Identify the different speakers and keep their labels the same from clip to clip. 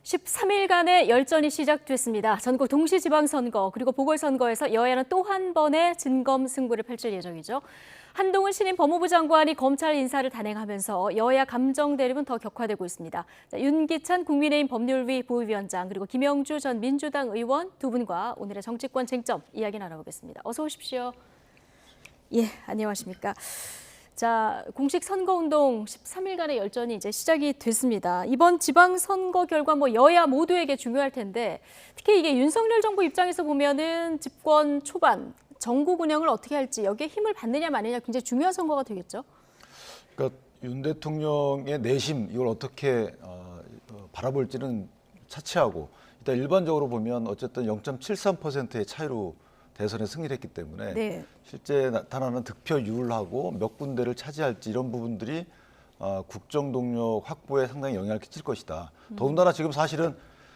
Speaker 1: 13일간의 열전이 시작됐습니다. 전국 동시지방선거 그리고 보궐선거에서 여야는 또 한 번의 진검승부를 펼칠 예정이죠. 한동훈 신임 법무부 장관이 검찰 인사를 단행하면서 여야 감정 대립은 더 격화되고 있습니다. 윤기찬 국민의힘 법률위 부위원장 그리고 김영주 전 민주당 의원 두 분과 오늘의 정치권 쟁점 이야기 나눠보겠습니다. 어서 오십시오. 예, 안녕하십니까. 자, 공식 선거운동 13일간의 열전이 이제 시작이 됐습니다. 이번 지방선거 결과 여야 모두에게 중요할 텐데 특히 이게 윤석열 정부 입장에서 보면은 집권 초반 전국 운영을 어떻게 할지 여기에 힘을 받느냐 마느냐 굉장히 중요한 선거가 되겠죠.
Speaker 2: 그러니까 윤 대통령의 내심 이걸 어떻게 바라볼지는 차치하고 일단 일반적으로 보면 어쨌든 0.73%의 차이로 대선에 승리를 했기 때문에
Speaker 1: 네.
Speaker 2: 실제 나타나는 득표율하고 몇 군데를 차지할지 이런 부분들이 국정 동력 확보에 상당히 영향을 끼칠 것이다. 더군다나 지금 사실은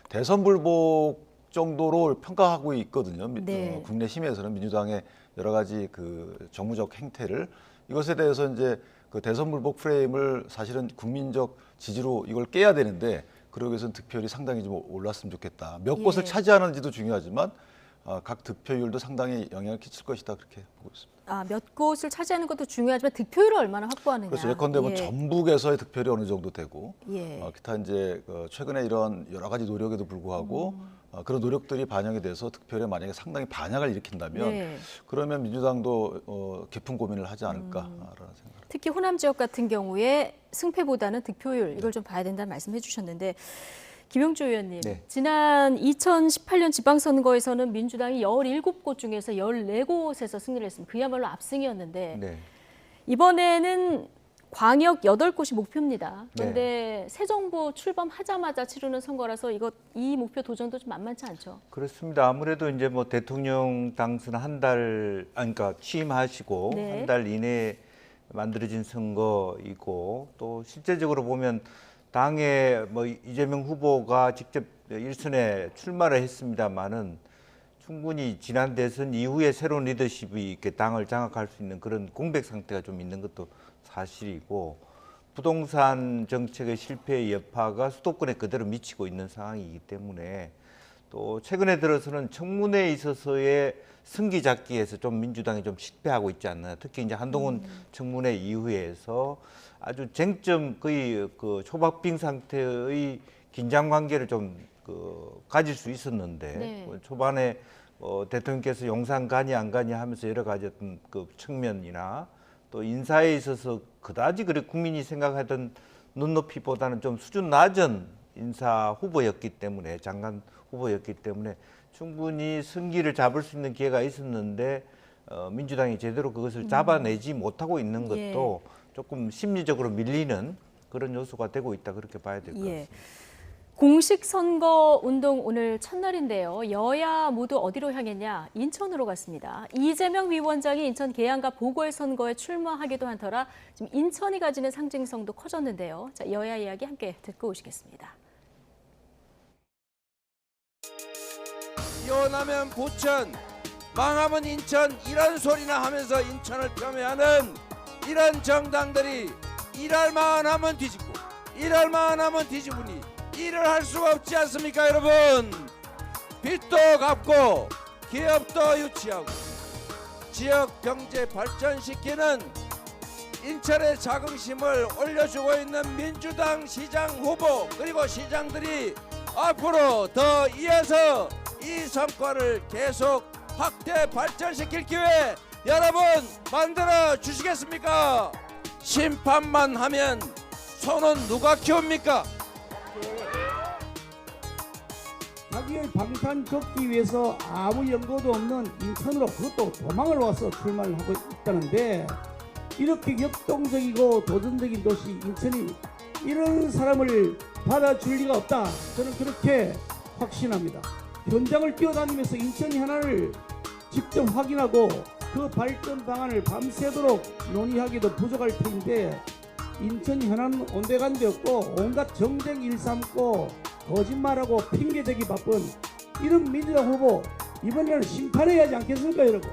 Speaker 2: 대선 불복 정도로 평가하고 있거든요.
Speaker 1: 네.
Speaker 2: 국내 심의에서는 민주당의 여러 가지 그 정무적 행태를 이것에 대해서 이제 그 대선 불복 프레임을 사실은 국민적 지지로 이걸 깨야 되는데 그러기 위해서는 득표율이 상당히 좀 올랐으면 좋겠다. 몇 곳을 차지하는지도 중요하지만 각 득표율도 상당히 영향을 끼칠 것이다 그렇게 보고 있습니다.
Speaker 1: 몇 곳을 차지하는 것도 중요하지만 득표율을 얼마나 확보하느냐.
Speaker 2: 그렇죠. 예컨대
Speaker 1: 예.
Speaker 2: 전북에서의 득표율이 어느 정도 되고
Speaker 1: 예.
Speaker 2: 기타 이제 최근에 이런 여러 가지 노력에도 불구하고 그런 노력들이 반영이 돼서 득표율에 만약에 상당히 반향을 일으킨다면
Speaker 1: 네.
Speaker 2: 그러면 민주당도 깊은 고민을 하지 않을까라는 생각.
Speaker 1: 특히 호남 지역 같은 경우에 승패보다는 득표율 이걸 좀 봐야 된다는 말씀해 주셨는데 김영주 의원님,
Speaker 3: 네.
Speaker 1: 지난 2018년 지방선거에서는 민주당이 17곳 중에서 14곳에서 승리를 했습니다. 그야말로 압승이었는데
Speaker 3: 네.
Speaker 1: 이번에는 광역 8곳이 목표입니다. 그런데 새 정부 출범하자마자 치르는 선거라서 이 목표 도전도 좀 만만치 않죠.
Speaker 3: 그렇습니다. 아무래도 이제 대통령 당선 그러니까 취임하시고
Speaker 1: 네.
Speaker 3: 한 달 이내에 만들어진 선거이고 또 실제적으로 보면 당에 이재명 후보가 직접 일선에 출마를 했습니다만은 충분히 지난 대선 이후에 새로운 리더십이 이렇게 당을 장악할 수 있는 그런 공백 상태가 좀 있는 것도 사실이고 부동산 정책의 실패의 여파가 수도권에 그대로 미치고 있는 상황이기 때문에 또 최근에 들어서는 청문회에 있어서의 승기 잡기에서 좀 민주당이 좀 실패하고 있지 않나. 특히 이제 한동훈 청문회 이후에서 아주 쟁점 거의 그 초박빙 상태의 긴장 관계를 좀 가질 수 있었는데
Speaker 1: 네.
Speaker 3: 초반에 대통령께서 용산 가니 안 가니 하면서 여러 가지 어떤 그 측면이나 또 인사에 있어서 그다지 그래 국민이 생각하던 눈높이보다는 좀 수준 낮은 인사 후보였기 때문에 장관 후보였기 때문에 충분히 승기를 잡을 수 있는 기회가 있었는데 민주당이 제대로 그것을 잡아내지 못하고 있는 것도 조금 심리적으로 밀리는 그런 요소가 되고 있다 그렇게 봐야 될 것 같습니다.
Speaker 1: 공식 선거 운동 오늘 첫날인데요. 여야 모두 어디로 향했냐? 인천으로 갔습니다. 이재명 위원장이 인천 계양과 보궐선거에 출마하기도 한 터라 지금 인천이 가지는 상징성도 커졌는데요. 자, 여야 이야기 함께 듣고 오시겠습니다.
Speaker 4: 이혼하면 부천, 망하면 인천 이런 소리나 하면서 인천을 폄훼하는 이런 정당들이 일할 만 하면 뒤집고 일할 만 하면 뒤집으니 일을 할 수가 없지 않습니까 여러분. 빚도 갚고 기업도 유치하고 지역 경제 발전시키는 인천의 자긍심을 올려주고 있는 민주당 시장 후보 그리고 시장들이 앞으로 더 이어서 이 성과를 계속 확대 발전시킬 기회 여러분 만들어 주시겠습니까? 심판만 하면 손은 누가 키웁니까?
Speaker 5: 자기의 방탄 걷기 위해서 아무 연고도 없는 인천으로 그것도 도망을 와서 출마를 하고 있다는데 이렇게 역동적이고 도전적인 도시 인천이 이런 사람을 받아줄 리가 없다. 저는 그렇게 확신합니다. 현장을 뛰어다니면서 인천 현안을 직접 확인하고 그 발전 방안을 밤새도록 논의하기도 부족할 텐데 인천 현안은 온데간데 없고 온갖 정쟁 일삼고 거짓말하고 핑계대기 바쁜 이런 민주당 후보 이번에는 심판해야 하지 않겠습니까 여러분?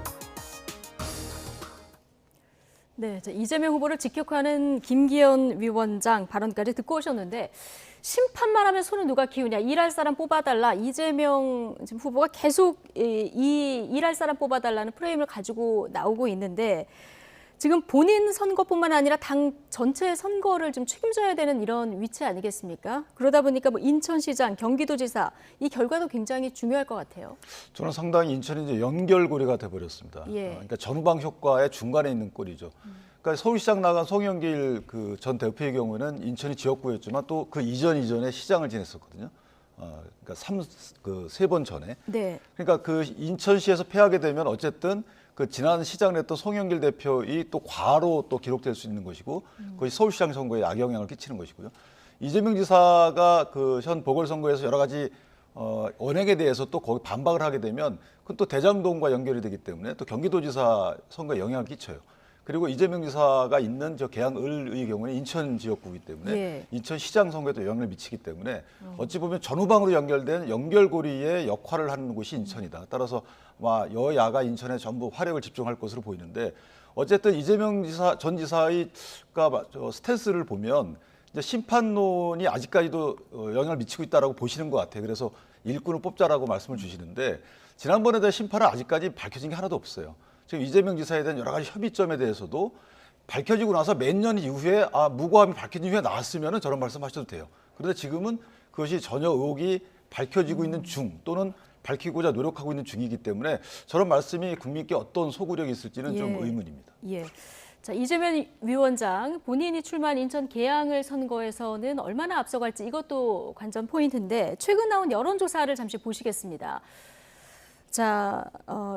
Speaker 1: 네, 이재명 후보를 직격하는 김기현 위원장 발언까지 듣고 오셨는데 심판만 하면 손을 누가 키우냐, 일할 사람 뽑아달라. 이재명 지금 후보가 계속 이 일할 사람 뽑아달라는 프레임을 가지고 나오고 있는데 지금 본인 선거뿐만 아니라 당 전체 선거를 좀 책임져야 되는 이런 위치 아니겠습니까? 그러다 보니까 뭐 인천시장, 경기도지사 이 결과도 굉장히 중요할 것 같아요.
Speaker 2: 저는 상당히 인천이 이제 연결고리가 돼버렸습니다.
Speaker 1: 예.
Speaker 2: 그러니까 전후방 효과의 중간에 있는 꼴이죠. 그러니까 서울시장 나간 송영길 그 전 대표의 경우에는 인천이 지역구였지만 또 그 이전에 시장을 지냈었거든요. 그러니까 세 번 전에.
Speaker 1: 네.
Speaker 2: 그러니까 그 인천시에서 패하게 되면 어쨌든 그 지난 시장을 했던 송영길 대표의 또 과로 또 기록될 수 있는 것이고 그것이 서울시장 선거에 악영향을 끼치는 것이고요. 이재명 지사가 그 현 보궐선거에서 여러 가지 언행에 대해서 또 거기 반박을 하게 되면 그건 또 대장동과 연결이 되기 때문에 또 경기도지사 선거에 영향을 끼쳐요. 그리고 이재명 지사가 있는 저 계양을의 경우는 인천 지역구이기 때문에
Speaker 1: 예.
Speaker 2: 인천시장 선거에도 영향을 미치기 때문에 어찌 보면 전후방으로 연결된 연결고리의 역할을 하는 곳이 인천이다. 따라서 여야가 인천에 전부 화력을 집중할 것으로 보이는데 어쨌든 이재명 전 지사의 스탠스를 보면 이제 심판론이 아직까지도 영향을 미치고 있다라고 보시는 것 같아요. 그래서 일꾼을 뽑자라고 말씀을 주시는데 지난번에 대한 심판은 아직까지 밝혀진 게 하나도 없어요. 지금 이재명 지사에 대한 여러 가지 협의점에 대해서도 밝혀지고 나서 몇 년 이후에 무고함이 밝혀진 후에 나왔으면 저런 말씀하셔도 돼요. 그런데 지금은 그것이 전혀 의혹이 밝혀지고 있는 중 또는 밝히고자 노력하고 있는 중이기 때문에 저런 말씀이 국민께 어떤 소구력이 있을지는 좀 의문입니다.
Speaker 1: 예. 자, 이재명 위원장 본인이 출마한 인천 계양을 선거에서는 얼마나 앞서갈지 이것도 관전 포인트인데 최근 나온 여론조사를 잠시 보시겠습니다. 자,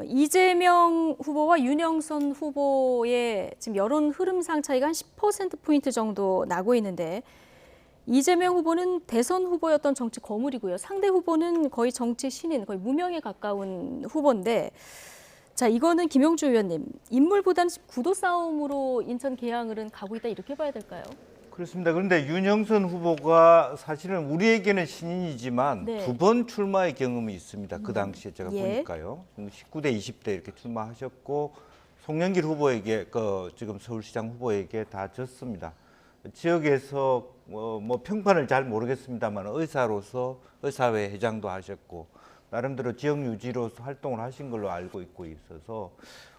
Speaker 1: 이재명 후보와 윤영선 후보의 지금 여론 흐름상 차이가 한 10%포인트 정도 나고 있는데 이재명 후보는 대선 후보였던 정치 거물이고요. 상대 후보는 거의 정치 신인, 거의 무명에 가까운 후보인데 자, 이거는 김용주 의원님, 인물보다는 구도 싸움으로 인천 계양을은 가고 있다 이렇게 봐야 될까요?
Speaker 3: 그렇습니다. 그런데 윤영선 후보가 사실은 우리에게는 신인이지만
Speaker 1: 네.
Speaker 3: 2번 출마의 경험이 있습니다. 그 당시에 제가
Speaker 1: 예.
Speaker 3: 보니까요. 19대, 20대 이렇게 출마하셨고 송영길 후보에게 지금 서울시장 후보에게 다 졌습니다. 지역에서 뭐 평판을 잘 모르겠습니다만 의사로서 의사회 회장도 하셨고 나름대로 지역 유지로서 활동을 하신 걸로 알고 있어서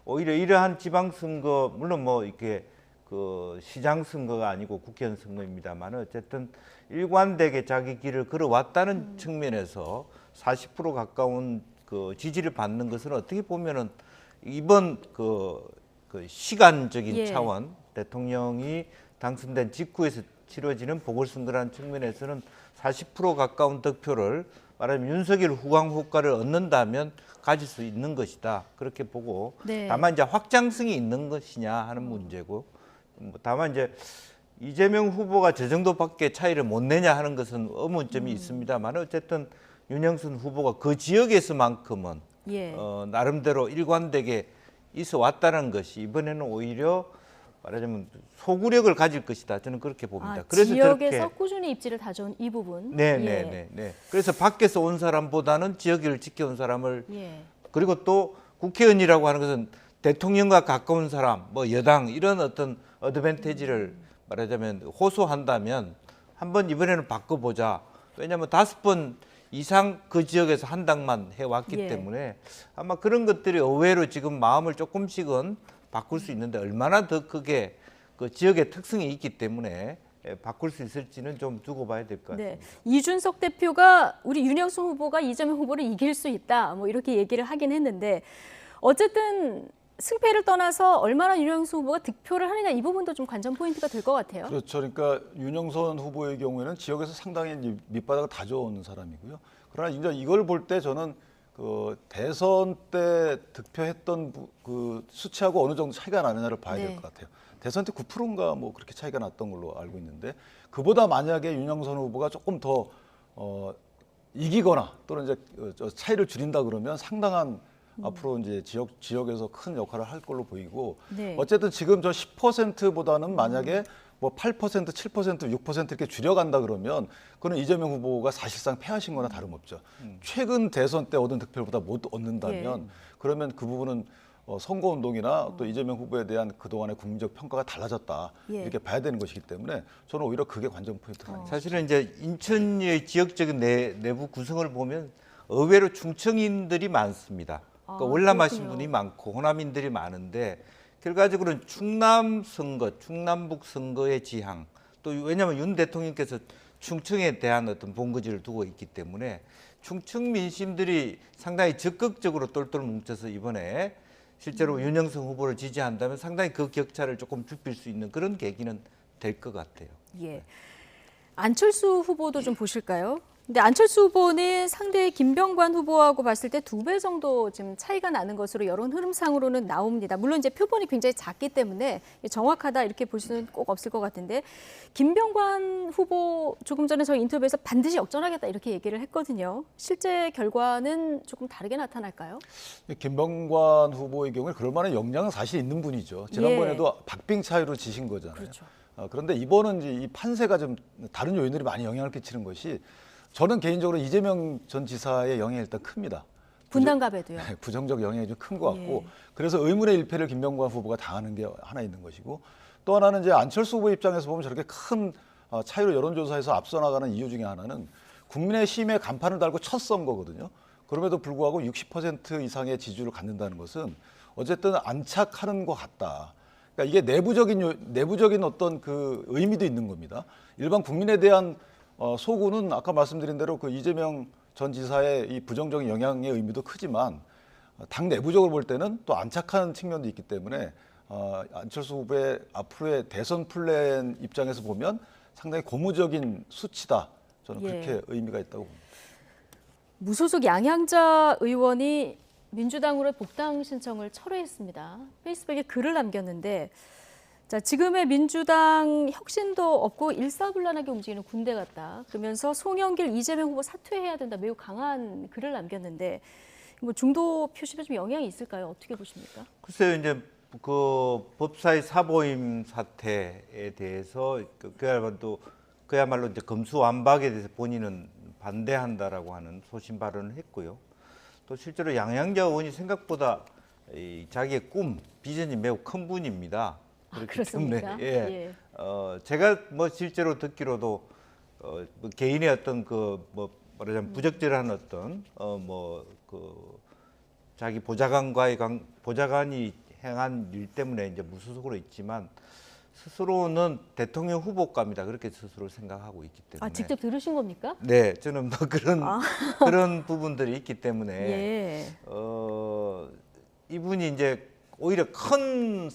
Speaker 3: 오히려 이러한 지방선거 물론 뭐 이렇게 그 시장 선거가 아니고 국회의원 선거입니다만 어쨌든 일관되게 자기 길을 걸어왔다는 측면에서 40% 가까운 그 지지를 받는 것은 어떻게 보면은 이번 그 시간적인 차원 대통령이 당선된 직후에서 치러지는 보궐선거라는 측면에서는 40% 가까운 득표를 말하자면 윤석열 후광 효과를 얻는다면 가질 수 있는 것이다. 그렇게 보고
Speaker 1: 네.
Speaker 3: 다만 이제 확장성이 있는 것이냐 하는 문제고 다만 이제 이재명 후보가 저 정도밖에 차이를 못 내냐 하는 것은 의문점이 있습니다만 어쨌든 윤영선 후보가 그 지역에서만큼은 나름대로 일관되게 있어 왔다는 것이 이번에는 오히려 말하자면 소구력을 가질 것이다. 저는 그렇게 봅니다. 그래서
Speaker 1: 지역에서
Speaker 3: 저렇게
Speaker 1: 꾸준히 입지를 다져온 이 부분.
Speaker 3: 네. 그래서 밖에서 온 사람보다는 지역을 지켜온 사람을 그리고 또 국회의원이라고 하는 것은 대통령과 가까운 사람, 뭐 여당 이런 어떤 어드밴티지를 말하자면 호소한다면 한번 이번에는 바꿔보자. 왜냐하면 5번 이상 그 지역에서 한 당만 해왔기 때문에 아마 그런 것들이 의외로 지금 마음을 조금씩은 바꿀 수 있는데 얼마나 더 크게 그 지역의 특성이 있기 때문에 바꿀 수 있을지는 좀 두고 봐야 될 것 같습니다.
Speaker 1: 네. 이준석 대표가 우리 윤영선 후보가 이재명 후보를 이길 수 있다. 뭐 이렇게 얘기를 하긴 했는데 어쨌든 승패를 떠나서 얼마나 윤영선 후보가 득표를 하느냐 이 부분도 좀 관전 포인트가 될 것 같아요.
Speaker 2: 그렇죠. 그러니까 윤영선 후보의 경우에는 지역에서 상당히 이제 밑바닥을 다져오는 사람이고요. 그러나 이제 이걸 볼 때 저는 그 대선 때 득표했던 그 수치하고 어느 정도 차이가 나느냐를 봐야 될 것 같아요. 대선 때 9%인가 뭐 그렇게 차이가 났던 걸로 알고 있는데 그보다 만약에 윤영선 후보가 조금 더 이기거나 또는 이제 차이를 줄인다 그러면 상당한 앞으로 이제 지역에서 큰 역할을 할 걸로 보이고 어쨌든 지금 저 10%보다는 만약에 뭐 8%, 7%, 6% 이렇게 줄여간다 그러면 그건 이재명 후보가 사실상 패하신 거나 다름없죠. 최근 대선 때 얻은 득표보다 못 얻는다면 그러면 그 부분은 선거운동이나 또 이재명 후보에 대한 그동안의 국민적 평가가 달라졌다.
Speaker 1: 예.
Speaker 2: 이렇게 봐야 되는 것이기 때문에 저는 오히려 그게 관전 포인트가 아니죠.
Speaker 3: 사실은 이제 인천의 지역적인 내부 구성을 보면 의외로 충청인들이 많습니다. 그러니까
Speaker 1: 아,
Speaker 3: 월남하신
Speaker 1: 그렇군요.
Speaker 3: 분이 많고 호남인들이 많은데 결과적으로는 충남 선거, 충남북 선거의 지향 또 왜냐하면 윤 대통령께서 충청에 대한 어떤 본거지를 두고 있기 때문에 충청 민심들이 상당히 적극적으로 똘똘 뭉쳐서 이번에 실제로 윤영석 후보를 지지한다면 상당히 그 격차를 조금 좁힐 수 있는 그런 계기는 될 것 같아요.
Speaker 1: 예. 안철수 후보도 좀 보실까요? 근데 안철수 후보는 상대 김병관 후보하고 봤을 때 2배 정도 지금 차이가 나는 것으로 여론 흐름상으로는 나옵니다. 물론 이제 표본이 굉장히 작기 때문에 정확하다 이렇게 볼 수는 꼭 없을 것 같은데 김병관 후보 조금 전에 저희 인터뷰에서 반드시 역전하겠다 이렇게 얘기를 했거든요. 실제 결과는 조금 다르게 나타날까요?
Speaker 2: 김병관 후보의 경우에 그럴 만한 역량은 사실 있는 분이죠. 지난번에도 박빙 차이로 지신 거잖아요.
Speaker 1: 그렇죠.
Speaker 2: 그런데 이번은 이제 이 판세가 좀 다른 요인들이 많이 영향을 끼치는 것이 저는 개인적으로 이재명 전 지사의 영향이 일단 큽니다.
Speaker 1: 분당갑에도요.
Speaker 2: 부정적 영향이 좀 큰 것 같고
Speaker 1: 예.
Speaker 2: 그래서 의문의 일패를 김병관 후보가 당하는 게 하나 있는 것이고 또 하나는 이제 안철수 후보 입장에서 보면 저렇게 큰 차이로 여론조사에서 앞서 나가는 이유 중에 하나는 국민의힘에 간판을 달고 첫 선거거든요. 그럼에도 불구하고 60% 이상의 지지율을 갖는다는 것은 어쨌든 안착하는 것 같다. 그러니까 이게 내부적인 어떤 그 의미도 있는 겁니다. 일반 국민에 대한 소구는 아까 말씀드린 대로 그 이재명 전 지사의 이 부정적인 영향의 의미도 크지만 당 내부적으로 볼 때는 또 안착하는 측면도 있기 때문에 안철수 후보의 앞으로의 대선 플랜 입장에서 보면 상당히 고무적인 수치다. 저는
Speaker 1: 예.
Speaker 2: 그렇게 의미가 있다고 봅니다.
Speaker 1: 무소속 양향자 의원이 민주당으로의 복당 신청을 철회했습니다. 페이스북에 글을 남겼는데 자, 지금의 민주당 혁신도 없고 일사불란하게 움직이는 군대 같다. 그러면서 송영길, 이재명 후보 사퇴해야 된다. 매우 강한 글을 남겼는데 뭐 중도 표심에 좀 영향이 있을까요? 어떻게 보십니까?
Speaker 3: 글쎄요, 이제 그 법사위 사보임 사태에 대해서 그야말로 이제 검수완박에 대해서 본인은 반대한다라고 하는 소신 발언을 했고요. 또 실제로 양양자 의원이 생각보다 자기의 비전이 매우 큰 분입니다.
Speaker 1: 그렇습니까?
Speaker 3: 예. 제가 뭐 실제로 듣기로도 뭐 개인의 어떤 말하자면 부적절한 어떤 자기 보좌관이 행한 일 때문에 이제 무소속으로 있지만 스스로는 대통령 후보갑니다. 그렇게 스스로 생각하고 있기 때문에.
Speaker 1: 직접 들으신 겁니까?
Speaker 3: 네, 저는 뭐 그런 부분들이 있기 때문에
Speaker 1: 예.
Speaker 3: 이분이 이제 오히려 큰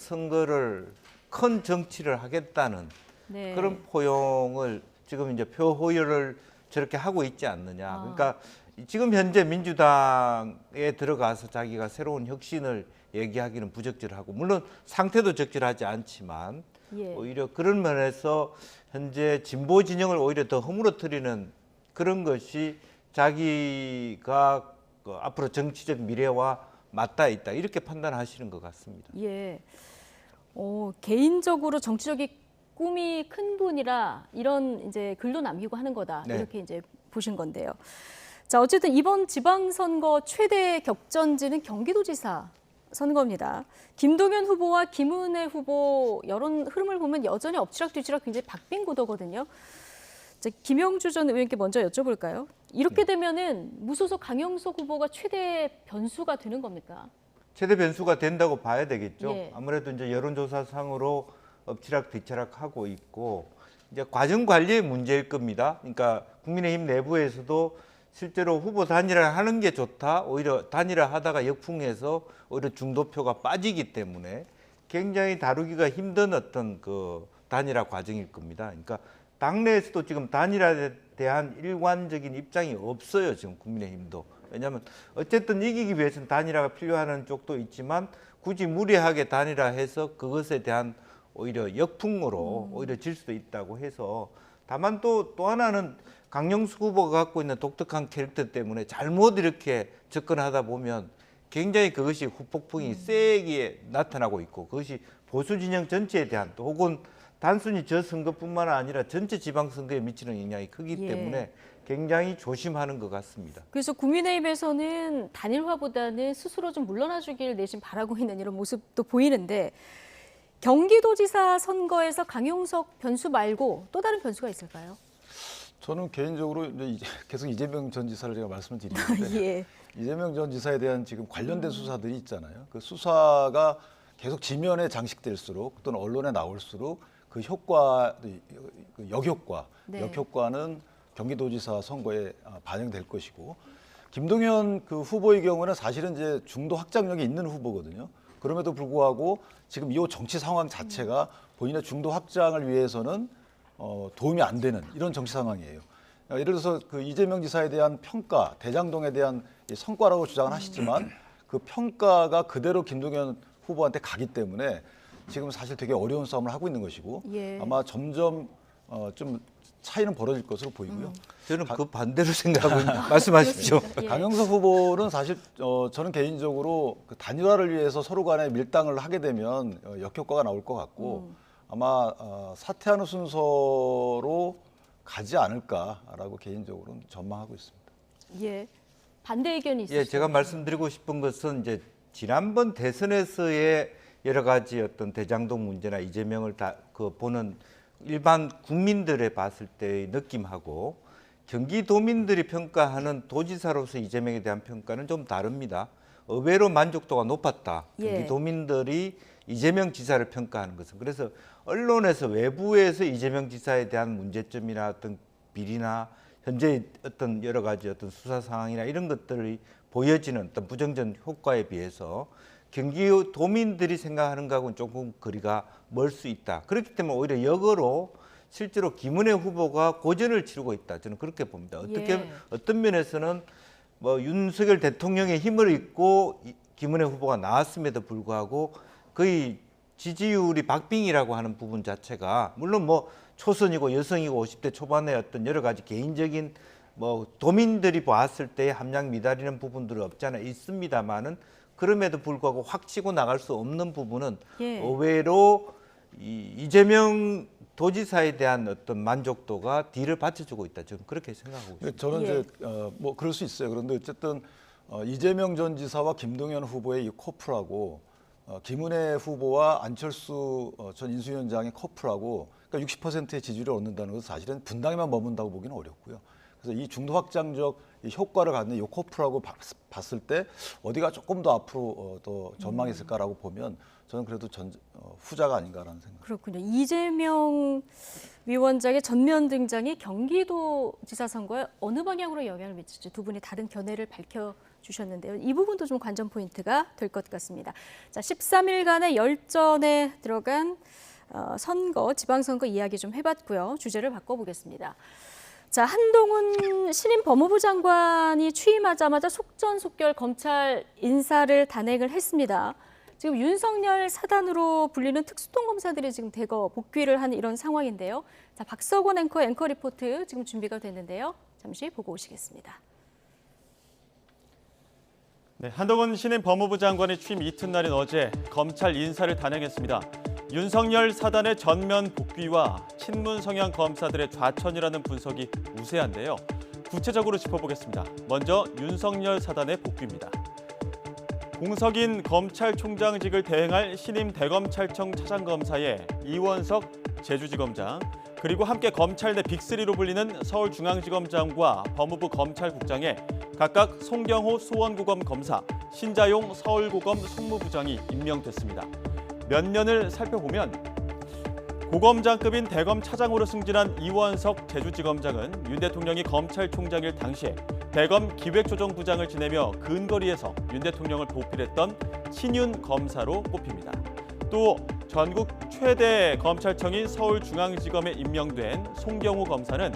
Speaker 3: 정치를 하겠다는
Speaker 1: 네.
Speaker 3: 그런 포용을 지금 이제 표호열을 저렇게 하고 있지 않느냐. 그러니까 지금 현재 민주당에 들어가서 자기가 새로운 혁신을 얘기하기는 부적절하고 물론 상태도 적절하지 않지만
Speaker 1: 예.
Speaker 3: 오히려 그런 면에서 현재 진보 진영을 오히려 더 허물어뜨리는 그런 것이 자기가 앞으로 정치적 미래와 맞닿아 있다 이렇게 판단하시는 것 같습니다.
Speaker 1: 예. 개인적으로 정치적인 꿈이 큰 분이라 이런 이제 글도 남기고 하는 거다.
Speaker 3: 네.
Speaker 1: 이렇게 이제 보신 건데요. 자, 어쨌든 이번 지방선거 최대 격전지는 경기도지사 선거입니다. 김동연 후보와 김은혜 후보 여론 흐름을 보면 여전히 엎치락뒤치락 굉장히 박빙구도거든요. 자, 김영주 전 의원께 먼저 여쭤볼까요? 이렇게 되면은 무소속 강영석 후보가 최대 변수가 되는 겁니까?
Speaker 3: 최대 변수가 된다고 봐야 되겠죠.
Speaker 1: 예.
Speaker 3: 아무래도 이제 여론조사상으로 엎치락뒤치락 하고 있고 이제 과정 관리의 문제일 겁니다. 그러니까 국민의힘 내부에서도 실제로 후보 단일화하는 게 좋다. 오히려 단일화하다가 역풍해서 오히려 중도표가 빠지기 때문에 굉장히 다루기가 힘든 어떤 그 단일화 과정일 겁니다. 그러니까 당내에서도 지금 단일화에 대한 일관적인 입장이 없어요. 지금 국민의힘도. 왜냐하면 어쨌든 이기기 위해서는 단일화가 필요한 쪽도 있지만 굳이 무리하게 단일화해서 그것에 대한 오히려 역풍으로 오히려 질 수도 있다고 해서 다만 또 하나는 강영수 후보가 갖고 있는 독특한 캐릭터 때문에 잘못 이렇게 접근하다 보면 굉장히 그것이 후폭풍이 세게 나타나고 있고 그것이 보수 진영 전체에 대한 또 혹은 단순히 저 선거뿐만 아니라 전체 지방선거에 미치는 영향이 크기
Speaker 1: 예.
Speaker 3: 때문에 굉장히 조심하는 것 같습니다.
Speaker 1: 그래서 국민의힘에서는 단일화보다는 스스로 좀 물러나주길 내심 바라고 있는 이런 모습도 보이는데 경기도지사 선거에서 강용석 변수 말고 또 다른 변수가 있을까요?
Speaker 2: 저는 개인적으로 이제 계속 이재명 전 지사를 제가 말씀을 드리는데
Speaker 1: 예.
Speaker 2: 이재명 전 지사에 대한 지금 관련된 수사들이 있잖아요. 그 수사가 계속 지면에 장식될수록 또는 언론에 나올수록 그 효과, 그 역효과,
Speaker 1: 네.
Speaker 2: 역효과는 경기도지사 선거에 반영될 것이고 김동연 그 후보의 경우는 사실은 이제 중도 확장력이 있는 후보거든요. 그럼에도 불구하고 지금 이 정치 상황 자체가 본인의 중도 확장을 위해서는 도움이 안 되는 이런 정치 상황이에요. 예를 들어서 그 이재명 지사에 대한 평가, 대장동에 대한 성과라고 주장을 하시지만 그 평가가 그대로 김동연 후보한테 가기 때문에 지금 사실 되게 어려운 싸움을 하고 있는 것이고
Speaker 1: 예.
Speaker 2: 아마 점점 좀 차이는 벌어질 것으로 보이고요.
Speaker 3: 저는 그 반대로 생각하고 있는데 말씀하십시오.
Speaker 1: 예.
Speaker 2: 강영석 후보는 사실 저는 개인적으로 그 단일화를 위해서 서로 간에 밀당을 하게 되면 역효과가 나올 것 같고 아마 사퇴하는 순서로 가지 않을까라고 개인적으로는 전망하고 있습니다.
Speaker 1: 예. 반대 의견이 있으시죠?
Speaker 3: 예, 제가 말씀드리고 싶은 것은 이제 지난번 대선에서의 여러 가지 어떤 대장동 문제나 이재명을 보는 일반 국민들의 봤을 때의 느낌하고 경기도민들이 평가하는 도지사로서 이재명에 대한 평가는 좀 다릅니다. 의외로 만족도가 높았다.
Speaker 1: 예.
Speaker 3: 경기도민들이 이재명 지사를 평가하는 것은. 그래서 언론에서 외부에서 이재명 지사에 대한 문제점이나 어떤 비리나 현재 어떤 여러 가지 어떤 수사 상황이나 이런 것들이 보여지는 어떤 부정적 효과에 비해서 경기도민들이 생각하는 것하고는 조금 거리가 멀 수 있다. 그렇기 때문에 오히려 역으로 실제로 김은혜 후보가 고전을 치르고 있다. 저는 그렇게 봅니다.
Speaker 1: 예.
Speaker 3: 어떤 면에서는 뭐 윤석열 대통령의 힘을 잇고 김은혜 후보가 나왔음에도 불구하고 거의 지지율이 박빙이라고 하는 부분 자체가 물론 뭐 초선이고 여성이고 50대 초반의 어떤 여러 가지 개인적인 뭐 도민들이 봤을 때 함량 미달이는 부분들은 없지 않아 있습니다만은 그럼에도 불구하고 확 치고 나갈 수 없는 부분은
Speaker 1: 예.
Speaker 3: 의외로 이재명 도지사에 대한 어떤 만족도가 뒤를 받쳐주고 있다. 저는 그렇게 생각하고 있습니다.
Speaker 2: 저는
Speaker 1: 예.
Speaker 2: 이제 뭐 그럴 수 있어요. 그런데 어쨌든 이재명 전 지사와 김동연 후보의 이 커플하고 김은혜 후보와 안철수 전 인수위원장의 커플하고 그러니까 60%의 지지를 얻는다는 것은 사실은 분당에만 머문다고 보기는 어렵고요. 그래서 이 중도 확장적 이 효과를 갖는 이 커플하고 봤을 때 어디가 조금 더 앞으로 더 전망이 있을까라고 보면 저는 그래도 후자가 아닌가라는 생각.
Speaker 1: 그렇군요. 이재명 위원장의 전면 등장이 경기도지사 선거에 어느 방향으로 영향을 미칠지 두 분이 다른 견해를 밝혀주셨는데요. 이 부분도 좀 관전 포인트가 될 것 같습니다. 자, 13일간의 열전에 들어간 선거, 지방선거 이야기 좀 해봤고요. 주제를 바꿔보겠습니다. 자, 한동훈 신임 법무부 장관이 취임하자마자 속전속결 검찰 인사를 단행을 했습니다. 지금 윤석열 사단으로 불리는 특수통검사들이 지금 대거 복귀를 하는 이런 상황인데요. 자, 박석원 앵커 리포트 지금 준비가 됐는데요. 잠시 보고 오시겠습니다.
Speaker 6: 네, 한동훈 신임 법무부 장관이 취임 이튿날인 어제 검찰 인사를 단행했습니다. 윤석열 사단의 전면 복귀와 친문 성향 검사들의 좌천이라는 분석이 우세한데요. 구체적으로 짚어보겠습니다. 먼저 윤석열 사단의 복귀입니다. 공석인 검찰총장직을 대행할 신임 대검찰청 차장검사에 이원석 제주지검장, 그리고 함께 검찰 내 빅3로 불리는 서울중앙지검장과 법무부 검찰국장에 각각 송경호 수원고검 검사, 신자용 서울고검 송무부장이 임명됐습니다. 몇 년을 살펴보면 고검장급인 대검 차장으로 승진한 이원석 제주지검장은 윤 대통령이 검찰총장일 당시에 대검 기획조정부장을 지내며 근거리에서 윤 대통령을 보필했던 친윤 검사로 꼽힙니다. 또 전국 최대 검찰청인 서울중앙지검에 임명된 송경호 검사는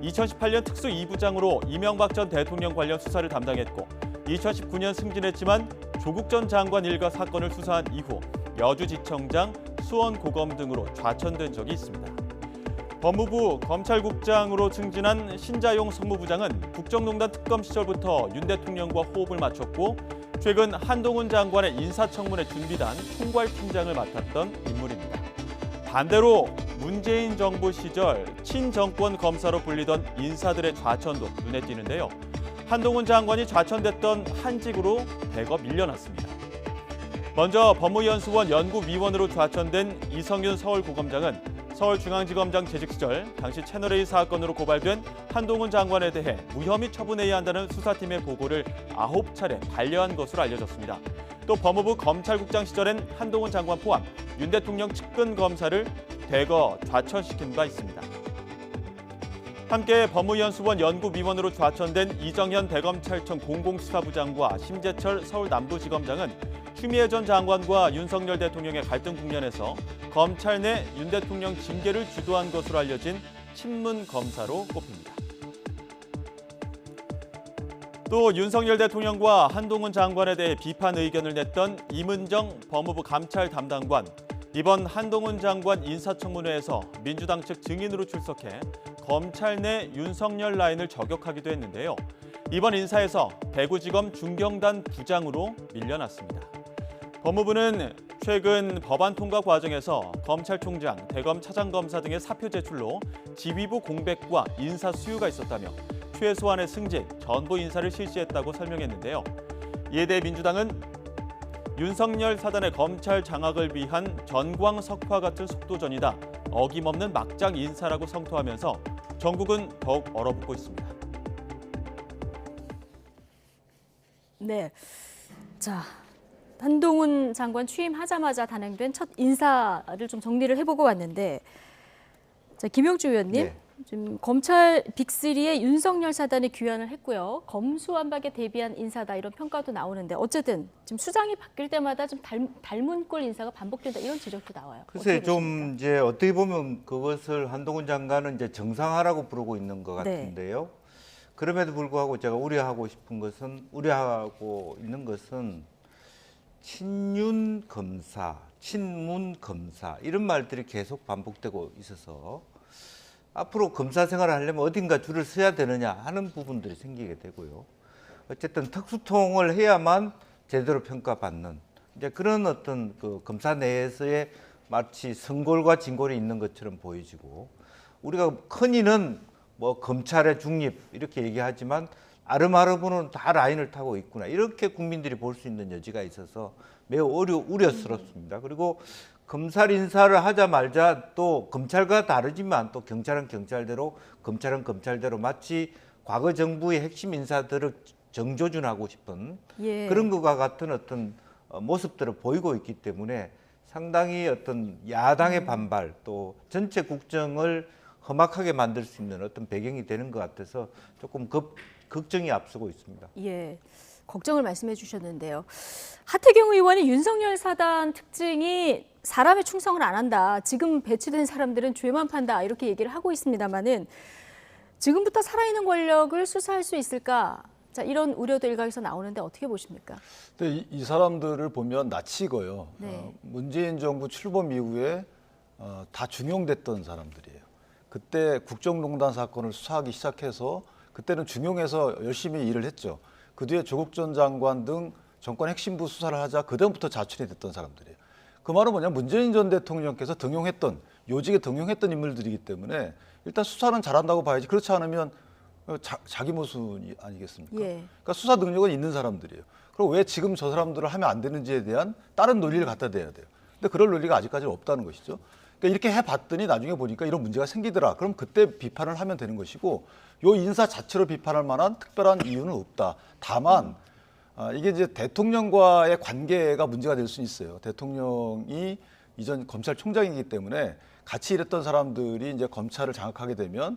Speaker 6: 2018년 특수 2부장으로 이명박 전 대통령 관련 수사를 담당했고 2019년 승진했지만 조국 전 장관 일가 사건을 수사한 이후 여주지청장, 수원고검 등으로 좌천된 적이 있습니다. 법무부 검찰국장으로 승진한 신자용 성무부장은 국정농단 특검 시절부터 윤 대통령과 호흡을 맞췄고 최근 한동훈 장관의 인사청문회 준비단 총괄팀장을 맡았던 인물입니다. 반대로 문재인 정부 시절 친정권 검사로 불리던 인사들의 좌천도 눈에 띄는데요. 한동훈 장관이 좌천됐던 한직으로 대거 밀려났습니다. 먼저 법무연수원 연구위원으로 좌천된 이성윤 서울고검장은 서울중앙지검장 재직 시절 당시 채널A 사건으로 고발된 한동훈 장관에 대해 무혐의 처분해야 한다는 수사팀의 보고를 9차례 반려한 것으로 알려졌습니다. 또 법무부 검찰국장 시절엔 한동훈 장관 포함 윤 대통령 측근 검사를 대거 좌천시킨 바 있습니다. 함께 법무연수원 연구위원으로 좌천된 이정현 대검찰청 공공수사부장과 심재철 서울남부지검장은 추미애 전 장관과 윤석열 대통령의 갈등 국면에서 검찰 내 윤 대통령 징계를 주도한 것으로 알려진 친문 검사로 꼽힙니다. 또 윤석열 대통령과 한동훈 장관에 대해 비판 의견을 냈던 임은정 법무부 감찰 담당관, 이번 한동훈 장관 인사청문회에서 민주당 측 증인으로 출석해 검찰 내 윤석열 라인을 저격하기도 했는데요. 이번 인사에서 대구지검 중경단 부장으로 밀려났습니다. 법무부는 최근 법안 통과 과정에서 검찰총장, 대검 차장검사 등의 사표 제출로 지휘부 공백과 인사 수유가 있었다며 최소한의 승진, 전보 인사를 실시했다고 설명했는데요. 이에 대해 민주당은 윤석열 사단의 검찰 장악을 위한 전광석화 같은 속도전이다, 어김없는 막장 인사라고 성토하면서 전국은 더욱 얼어붙고 있습니다.
Speaker 1: 네, 자, 한동훈 장관 취임하자마자 단행된 첫 인사를 좀 정리를 해보고 왔는데, 자, 김용주 의원님,
Speaker 3: 네.
Speaker 1: 지금 검찰 빅3의 윤석열 사단이 귀환을 했고요. 검수완박에 대비한 인사다 이런 평가도 나오는데, 어쨌든 지금 수장이 바뀔 때마다 좀 닮은 꼴 인사가 반복된다 이런 지적도 나와요.
Speaker 3: 글쎄
Speaker 1: 어떻게
Speaker 3: 좀
Speaker 1: 보십니까?
Speaker 3: 이제 어떻게 보면 그것을 한동훈 장관은 이제 정상화라고 부르고 있는 것
Speaker 1: 네.
Speaker 3: 같은데요. 그럼에도 불구하고 제가 우려하고 있는 것은 친윤 검사, 친문 검사 이런 말들이 계속 반복되고 있어서 앞으로 검사 생활을 하려면 어딘가 줄을 서야 되느냐 하는 부분들이 생기게 되고요. 어쨌든 특수통을 해야만 제대로 평가받는 이제 그런 어떤 그 검사 내에서의 마치 성골과 진골이 있는 것처럼 보여지고, 우리가 흔히는 뭐 검찰의 중립 이렇게 얘기하지만 아름아름은 다 라인을 타고 있구나 이렇게 국민들이 볼 수 있는 여지가 있어서 매우 우려스럽습니다. 그리고 검찰 인사를 하자 말자 또 검찰과 다르지만 또 경찰은 경찰대로, 검찰은 검찰대로 마치 과거 정부의 핵심 인사들을 정조준하고 싶은
Speaker 1: 예.
Speaker 3: 그런 것과 같은 어떤 모습들을 보이고 있기 때문에 상당히 어떤 야당의 반발 또 전체 국정을 험악하게 만들 수 있는 어떤 배경이 되는 것 같아서 조금 걱정이 앞서고 있습니다.
Speaker 1: 예, 걱정을 말씀해 주셨는데요. 하태경 의원이 윤석열 사단 특징이 사람의 충성을 안 한다. 지금 배치된 사람들은 죄만 판다. 이렇게 얘기를 하고 있습니다만은 지금부터 살아있는 권력을 수사할 수 있을까? 자, 이런 우려도 일각에서 나오는데 어떻게 보십니까?
Speaker 2: 근데 이 사람들을 보면 낯익어요.
Speaker 1: 네.
Speaker 2: 문재인 정부 출범 이후에 다 중용됐던 사람들이에요. 그때 국정농단 사건을 수사하기 시작해서 그때는 중용해서 열심히 일을 했죠. 그 뒤에 조국 전 장관 등 정권 핵심부 수사를 하자 그다음부터 자춘이 됐던 사람들이에요. 그 말은 뭐냐, 문재인 전 대통령께서 요직에 등용했던 인물들이기 때문에 일단 수사는 잘한다고 봐야지. 그렇지 않으면 자기 모순이 아니겠습니까?
Speaker 1: 예.
Speaker 2: 그러니까 수사 능력은 있는 사람들이에요. 그리고 왜 지금 저 사람들을 하면 안 되는지에 대한 다른 논리를 갖다 대야 돼요. 근데 그럴 논리가 아직까지는 없다는 것이죠. 그러니까 이렇게 해봤더니 나중에 보니까 이런 문제가 생기더라. 그럼 그때 비판을 하면 되는 것이고, 요 인사 자체로 비판할 만한 특별한 이유는 없다. 다만 이게 이제 대통령과의 관계가 문제가 될 수 있어요. 대통령이 이전 검찰총장이기 때문에 같이 일했던 사람들이 이제 검찰을 장악하게 되면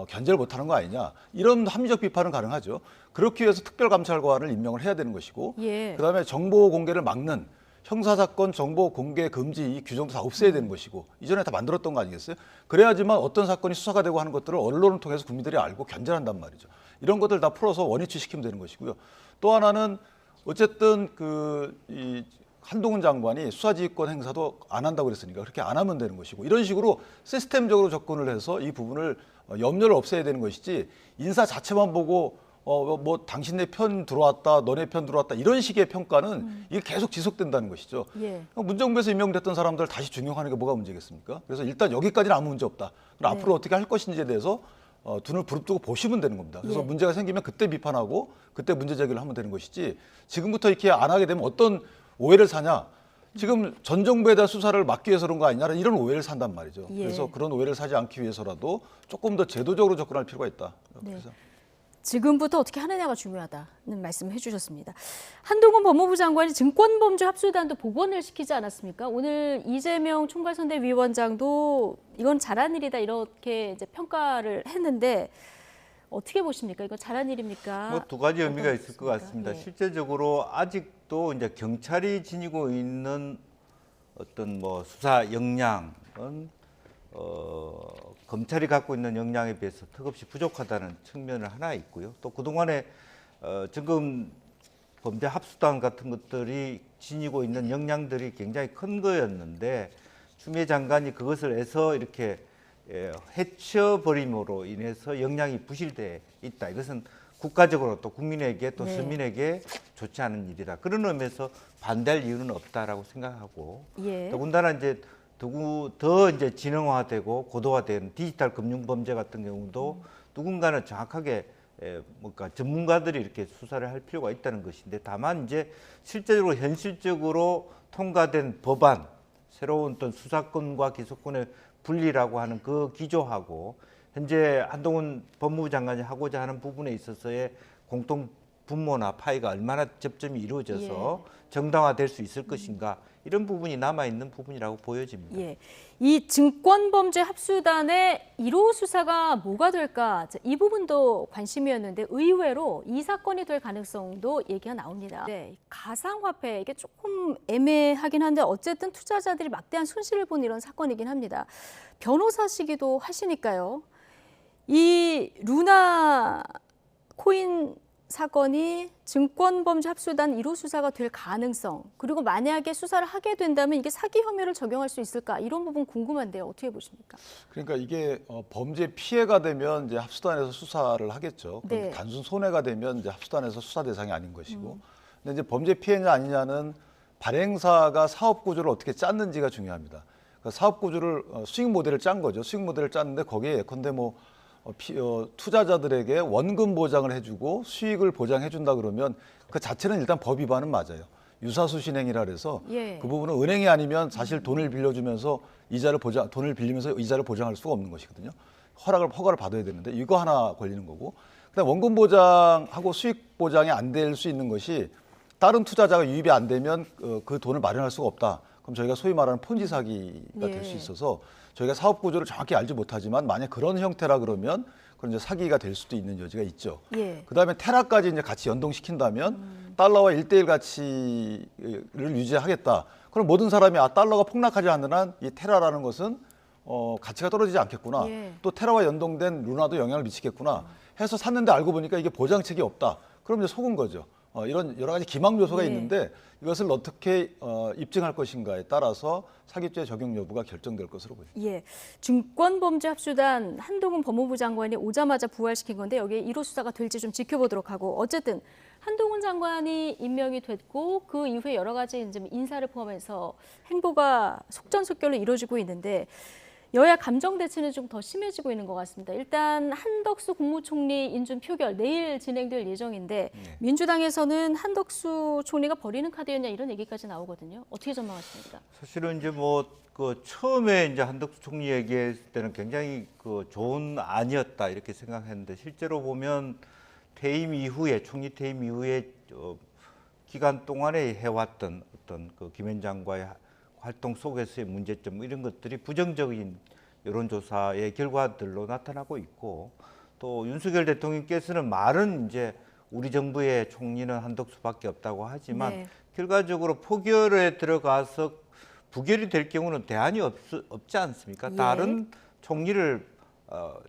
Speaker 2: 견제를 못하는 거 아니냐, 이런 합리적 비판은 가능하죠. 그렇기 위해서 특별감찰관을 임명을 해야 되는 것이고,
Speaker 1: 예.
Speaker 2: 그다음에 정보 공개를 막는 형사사건 정보 공개 금지 이 규정도 다 없애야 되는 것이고, 이전에 다 만들었던 거 아니겠어요? 그래야지만 어떤 사건이 수사가 되고 하는 것들을 언론을 통해서 국민들이 알고 견제를 한단 말이죠. 이런 것들 다 풀어서 원위치시키면 되는 것이고요. 또 하나는 어쨌든 이 한동훈 장관이 수사지휘권 행사도 안 한다고 그랬으니까 그렇게 안 하면 되는 것이고, 이런 식으로 시스템적으로 접근을 해서 이 부분을 염려를 없애야 되는 것이지, 인사 자체만 보고 뭐 당신네 편 들어왔다, 너네 편 들어왔다 이런 식의 평가는 이게 계속 지속된다는 것이죠.
Speaker 1: 예.
Speaker 2: 문정부에서 임명됐던 사람들 다시 중용하는 게 뭐가 문제겠습니까? 그래서 일단 여기까지는 아무 문제 없다. 그럼
Speaker 1: 네.
Speaker 2: 앞으로 어떻게 할 것인지에 대해서 눈을 부릅뜨고 보시면 되는 겁니다. 그래서
Speaker 1: 예.
Speaker 2: 문제가 생기면 그때 비판하고 그때 문제 제기를 하면 되는 것이지 지금부터 이렇게 안 하게 되면 어떤 오해를 사냐? 지금 전 정부에 대한 수사를 막기 위해서 그런 거 아니냐는 이런 오해를 산단 말이죠.
Speaker 1: 예.
Speaker 2: 그래서 그런 오해를 사지 않기 위해서라도 조금 더 제도적으로 접근할 필요가 있다.
Speaker 1: 네.
Speaker 2: 그래서
Speaker 1: 지금부터 어떻게 하느냐가 중요하다는 말씀을 해주셨습니다. 한동훈 법무부 장관이 증권범죄 합수단도 복원을 시키지 않았습니까? 오늘 이재명 총괄선대위원장도 이건 잘한 일이다 이렇게 이제 평가를 했는데 어떻게 보십니까? 이건 잘한 일입니까?
Speaker 3: 뭐 두 가지 의미가 있을 것
Speaker 1: 어떻습니까?
Speaker 3: 같습니다.
Speaker 1: 예.
Speaker 3: 실제적으로 아직도 이제 경찰이 지니고 있는 어떤 뭐 수사 역량은 검찰이 갖고 있는 역량에 비해서 턱없이 부족하다는 측면은 하나 있고요. 또 그동안에 지금 범죄 합수단 같은 것들이 지니고 있는 역량들이 굉장히 큰 거였는데 추미애 장관이 그것을 해서 이렇게 해쳐버림으로 인해서 역량이 부실돼 있다. 이것은 국가적으로 또 국민에게 또
Speaker 1: 네.
Speaker 3: 서민에게 좋지 않은 일이다. 그런 의미에서 반대할 이유는 없다라고 생각하고
Speaker 1: 예.
Speaker 3: 더군다나 이제 더 이제 지능화되고 고도화된 디지털 금융 범죄 같은 경우도 누군가는 정확하게 뭔가 전문가들이 이렇게 수사를 할 필요가 있다는 것인데 다만 이제 실제적으로 현실적으로 통과된 법안 새로운 어떤 수사권과 기소권의 분리라고 하는 그 기조하고 현재 한동훈 법무부 장관이 하고자 하는 부분에 있어서의 공통 분모나 파이가 얼마나 접점이 이루어져서 정당화될 수 있을 것인가 이런 부분이 남아있는 부분이라고 보여집니다.
Speaker 1: 예. 이 증권범죄 합수단의 1호 수사가 뭐가 될까? 이 부분도 관심이었는데 의외로 이 사건이 될 가능성도 얘기가 나옵니다. 네, 가상화폐 이게 조금 애매하긴 한데 어쨌든 투자자들이 막대한 손실을 본 이런 사건이긴 합니다. 변호사시기도 하시니까요. 이 루나 코인 사건이 증권범죄 합수단 1호 수사가 될 가능성 그리고 만약에 수사를 하게 된다면 이게 사기 혐의를 적용할 수 있을까 이런 부분 궁금한데요. 어떻게 보십니까?
Speaker 2: 그러니까 이게 범죄 피해가 되면 이제 합수단에서 수사를 하겠죠. 그럼
Speaker 1: 네.
Speaker 2: 단순 손해가 되면 이제 합수단에서 수사 대상이 아닌 것이고. 근데 이제 범죄 피해냐 아니냐는 발행사가 사업 구조를 어떻게 짰는지가 중요합니다. 그러니까 사업 구조를 수익 모델을 짠 거죠. 수익 모델을 짰는데 거기에 예컨대 뭐 투자자들에게 원금 보장을 해주고 수익을 보장해준다 그러면 그 자체는 일단 법 위반은 맞아요. 유사수신행위라 그래서
Speaker 1: 예.
Speaker 2: 그 부분은 은행이 아니면 사실 돈을 빌려주면서 돈을 빌리면서 이자를 보장할 수가 없는 것이거든요. 허가를 받아야 되는데 이거 하나 걸리는 거고. 그다음 원금 보장하고 수익 보장이 안 될 수 있는 것이 다른 투자자가 유입이 안 되면 그 돈을 마련할 수가 없다. 그럼 저희가 소위 말하는 폰지 사기가 될 수
Speaker 1: 예.
Speaker 2: 있어서 저희가 사업 구조를 정확히 알지 못하지만 만약 그런 형태라 그러면 그런 이제 사기가 될 수도 있는 여지가 있죠.
Speaker 1: 예.
Speaker 2: 그다음에 테라까지 이제 같이 연동시킨다면 달러와 1대1 가치를 유지하겠다. 그럼 모든 사람이 달러가 폭락하지 않는 한 이 테라라는 것은 가치가 떨어지지 않겠구나.
Speaker 1: 예.
Speaker 2: 또 테라와 연동된 루나도 영향을 미치겠구나. 해서 샀는데 알고 보니까 이게 보장책이 없다. 그럼 이제 속은 거죠. 이런 여러 가지 기망 요소가
Speaker 1: 예.
Speaker 2: 있는데 이것을 어떻게 입증할 것인가에 따라서 사기죄 적용 여부가 결정될 것으로 보입니다.
Speaker 1: 예. 증권범죄 합수단 한동훈 법무부 장관이 오자마자 부활시킨 건데 여기에 1호 수사가 될지 좀 지켜보도록 하고 어쨌든 한동훈 장관이 임명이 됐고 그 이후에 여러 가지 이제 인사를 포함해서 행보가 속전속결로 이루어지고 있는데 여야 감정 대치는 좀 더 심해지고 있는 것 같습니다. 일단 한덕수 국무총리 인준 표결 내일 진행될 예정인데 민주당에서는 한덕수 총리가 버리는 카드였냐 이런 얘기까지 나오거든요. 어떻게 전망하십니까?
Speaker 3: 사실은 이제 뭐 그 처음에 이제 한덕수 총리 얘기했을 때는 굉장히 그 좋은 안이었다 이렇게 생각했는데 실제로 보면 퇴임 이후에 총리 퇴임 이후에 기간 동안에 해왔던 어떤 그 김 위원장과의 활동 속에서의 문제점 이런 것들이 부정적인 여론조사의 결과들로 나타나고 있고 또 윤석열 대통령께서는 말은 이제 우리 정부의 총리는 한덕수밖에 없다고 하지만
Speaker 1: 네.
Speaker 3: 결과적으로 포결에 들어가서 부결이 될 경우는 대안이 없지 않습니까?
Speaker 1: 예.
Speaker 3: 다른 총리를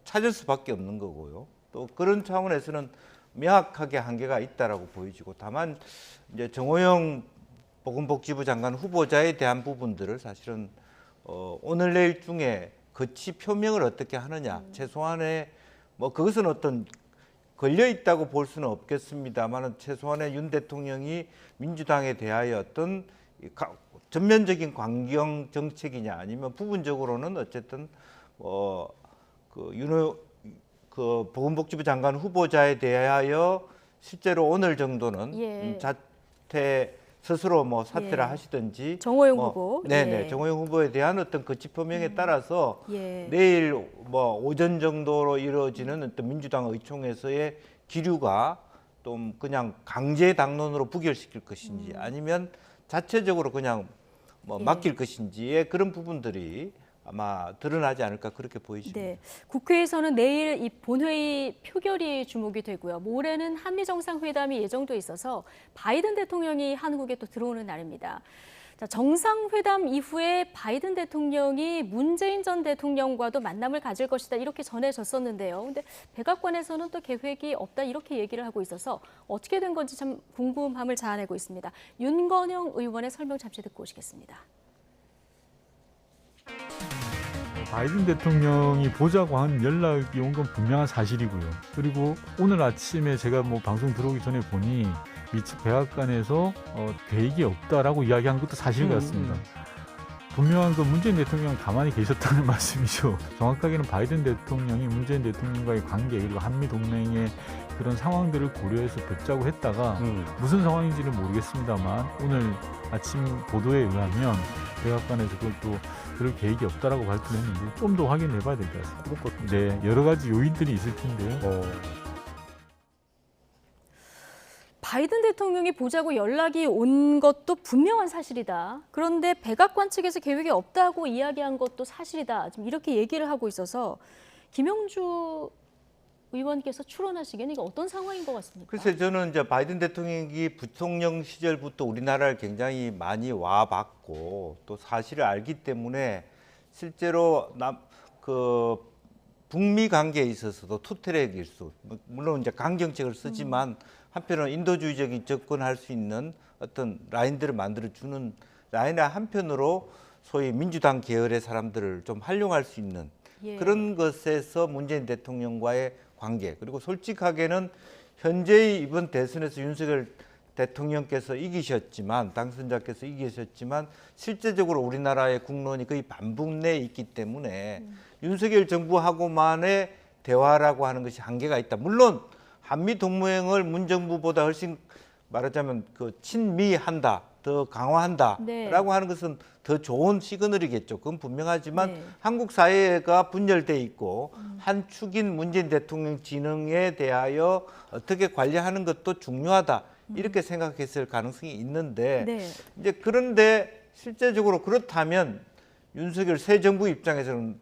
Speaker 3: 찾을 수밖에 없는 거고요. 또 그런 차원에서는 명확하게 한계가 있다라고 보여지고 다만 이제 정호영 보건복지부 장관 후보자에 대한 부분들을 사실은 오늘 내일 중에 거치 표명을 어떻게 하느냐 최소한의 뭐 그것은 어떤 걸려 있다고 볼 수는 없겠습니다만 최소한의 윤 대통령이 민주당에 대하여 어떤 전면적인 강경 정책이냐 아니면 부분적으로는 어쨌든 그 보건복지부 장관 후보자에 대하여 실제로 오늘 정도는
Speaker 1: 예.
Speaker 3: 자퇴 스스로 뭐 사퇴를
Speaker 1: 예.
Speaker 3: 하시든지
Speaker 1: 정호영
Speaker 3: 뭐,
Speaker 1: 후보.
Speaker 3: 네네
Speaker 1: 예.
Speaker 3: 정호영 후보에 대한 어떤 그 지표명에 따라서
Speaker 1: 예.
Speaker 3: 내일 뭐 오전 정도로 이루어지는 어떤 민주당 의총에서의 기류가 좀 그냥 강제 당론으로 부결시킬 것인지 아니면 자체적으로 그냥 뭐
Speaker 1: 예.
Speaker 3: 맡길 것인지의 그런 부분들이 아마 드러나지 않을까 그렇게 보이십니다.
Speaker 1: 네, 국회에서는 내일 이 본회의 표결이 주목이 되고요. 모레는 한미 정상회담이 예정돼 있어서 바이든 대통령이 한국에 또 들어오는 날입니다. 자, 정상회담 이후에 바이든 대통령이 문재인 전 대통령과도 만남을 가질 것이다 이렇게 전해졌었는데요. 근데 백악관에서는 또 계획이 없다 이렇게 얘기를 하고 있어서 어떻게 된 건지 참 궁금함을 자아내고 있습니다. 윤건영 의원의 설명 잠시 듣고 오시겠습니다.
Speaker 7: 바이든 대통령이 보자고 한 연락이 온 건 분명한 사실이고요. 그리고 오늘 아침에 제가 뭐 방송 들어오기 전에 보니 미측 백악관에서 계획이 없다라고 이야기한 것도 사실 같습니다. 분명한 건 문재인 대통령 가만히 계셨다는 말씀이죠. 정확하게는 바이든 대통령이 문재인 대통령과의 관계 그리고 한미 동맹의 그런 상황들을 고려해서 뵙자고 했다가 무슨 상황인지는 모르겠습니다만 오늘 아침 보도에 의하면 백악관에서 그걸 또 그럴 계획이 없다라고 발표했는데 좀 더 확인해봐야 될 것 같습니다. 네, 여러 가지 요인들이 있을 텐데요.
Speaker 1: 바이든 대통령이 보자고 연락이 온 것도 분명한 사실이다. 그런데 백악관 측에서 계획이 없다고 이야기한 것도 사실이다. 지금 이렇게 얘기를 하고 있어서 김영주 의원께서 추론하시기에는 이게 어떤 상황인 것 같습니까?
Speaker 3: 글쎄 저는 이제 바이든 대통령이 부통령 시절부터 우리나라를 굉장히 많이 와봤고 또 사실을 알기 때문에 실제로 북미 관계에 있어서도 투트랙 일수 물론 이제 강경책을 쓰지만 한편으로는 인도주의적인 접근할 수 있는 어떤 라인들을 만들어주는 라인의 한편으로 소위 민주당 계열의 사람들을 좀 활용할 수 있는
Speaker 1: 예.
Speaker 3: 그런 것에서 문재인 대통령과의 관계 그리고 솔직하게는 현재의 이번 대선에서 윤석열 대통령께서 이기셨지만 당선자께서 이기셨지만 실제적으로 우리나라의 국론이 거의 반북 내에 있기 때문에 윤석열 정부하고만의 대화라고 하는 것이 한계가 있다. 물론 한미 동맹을 문 정부보다 훨씬 말하자면 그 친미한다, 더 강화한다라고
Speaker 1: 네.
Speaker 3: 하는 것은 더 좋은 시그널이겠죠. 그건 분명하지만
Speaker 1: 네.
Speaker 3: 한국 사회가 분열돼 있고 한 축인 문재인 대통령 진영에 대하여 어떻게 관리하는 것도 중요하다. 이렇게 생각했을 가능성이 있는데
Speaker 1: 네.
Speaker 3: 이제 그런데 실제적으로 그렇다면 윤석열 새 정부 입장에서는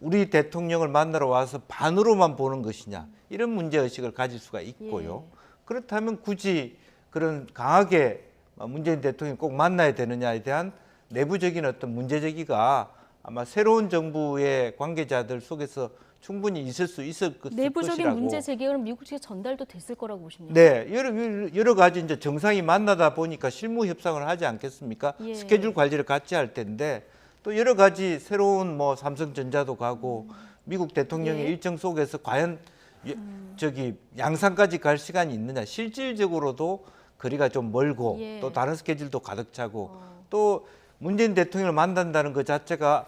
Speaker 3: 우리 대통령을 만나러 와서 반으로만 보는 것이냐 이런 문제의식을 가질 수가 있고요.
Speaker 1: 예.
Speaker 3: 그렇다면 굳이 그런 강하게 문재인 대통령이 꼭 만나야 되느냐에 대한 내부적인 어떤 문제제기가 아마 새로운 정부의 관계자들 속에서 충분히 있을 수 있을
Speaker 1: 내부적인
Speaker 3: 것이라고.
Speaker 1: 문제 제기가 미국 측에 전달도 됐을 거라고 보십니까?
Speaker 3: 네, 여러 가지 이제 정상이 만나다 보니까 실무 협상을 하지 않겠습니까?
Speaker 1: 예.
Speaker 3: 스케줄 관리를 같이 할 텐데 또 여러 가지 새로운 뭐 삼성전자도 가고 미국 대통령의
Speaker 1: 예.
Speaker 3: 일정 속에서 과연 저기 양산까지 갈 시간이 있느냐? 실질적으로도 거리가 좀 멀고
Speaker 1: 예.
Speaker 3: 또 다른 스케줄도 가득 차고 또 문재인 대통령을 만난다는 것 자체가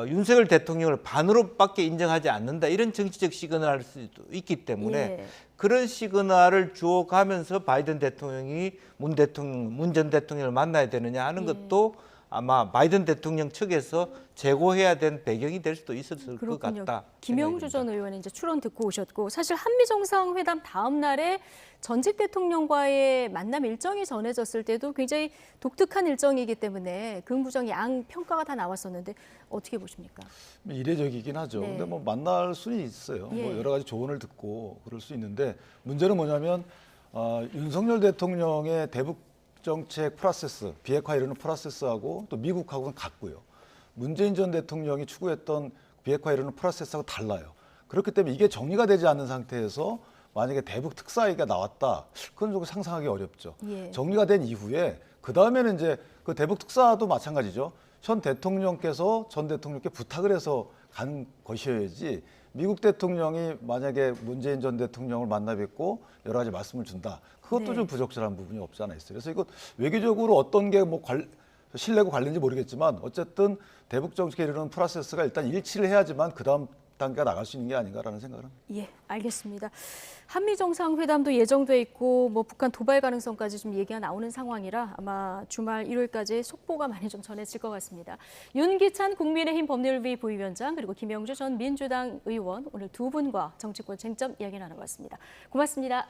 Speaker 3: 윤석열 대통령을 반으로밖에 인정하지 않는다 이런 정치적 시그널일 수도 있기 때문에
Speaker 1: 예.
Speaker 3: 그런 시그널을 주어가면서 바이든 대통령이 문 전 대통령을 만나야 되느냐 하는
Speaker 1: 예.
Speaker 3: 것도 아마 바이든 대통령 측에서 제고해야 된 배경이 될 수도 있었을 것
Speaker 1: 그렇군요.
Speaker 3: 같다.
Speaker 1: 김영주 전 의원이 이제 출원 듣고 오셨고 사실 한미 정상회담 다음 날에 전직 대통령과의 만남 일정이 전해졌을 때도 굉장히 독특한 일정이기 때문에 긍부정 양 평가가 다 나왔었는데 어떻게 보십니까?
Speaker 2: 이례적이긴 하죠.
Speaker 1: 네.
Speaker 2: 근데 뭐 만날 수는 있어요.
Speaker 1: 예.
Speaker 2: 뭐 여러 가지 조언을 듣고 그럴 수 있는데 문제는 뭐냐면 윤석열 대통령의 대북 정책 프로세스, 비핵화 이루는 프로세스하고 또 미국하고는 같고요. 문재인 전 대통령이 추구했던 비핵화 이루는 프로세스하고 달라요. 그렇기 때문에 이게 정리가 되지 않는 상태에서 만약에 대북 특사회가 나왔다, 그건 좀 상상하기 어렵죠.
Speaker 1: 예.
Speaker 2: 정리가 된 이후에 그 다음에는 이제 그 대북 특사도 마찬가지죠. 현 대통령께서 전 대통령께 부탁을 해서 간 것이어야지 미국 대통령이 만약에 문재인 전 대통령을 만나 뵙고 여러 가지 말씀을 준다. 그것도
Speaker 1: 네.
Speaker 2: 좀 부적절한 부분이 없지 않아 있어요. 그래서 이거 외교적으로 어떤 게 뭐 신뢰고 관련인지 모르겠지만 어쨌든 대북 정책에 이르는 프로세스가 일단 일치를 해야지만 그다음 단계가 나갈 수 있는 게 아닌가라는 생각을 합니다.
Speaker 1: 예, 알겠습니다. 한미 정상회담도 예정돼 있고 뭐 북한 도발 가능성까지 좀 얘기가 나오는 상황이라 아마 주말 일요일까지 속보가 많이 좀 전해질 것 같습니다. 윤기찬 국민의힘 법률위 부위원장 그리고 김영주 전 민주당 의원 오늘 두 분과 정치권 쟁점 이야기 나눠봤습니다. 고맙습니다.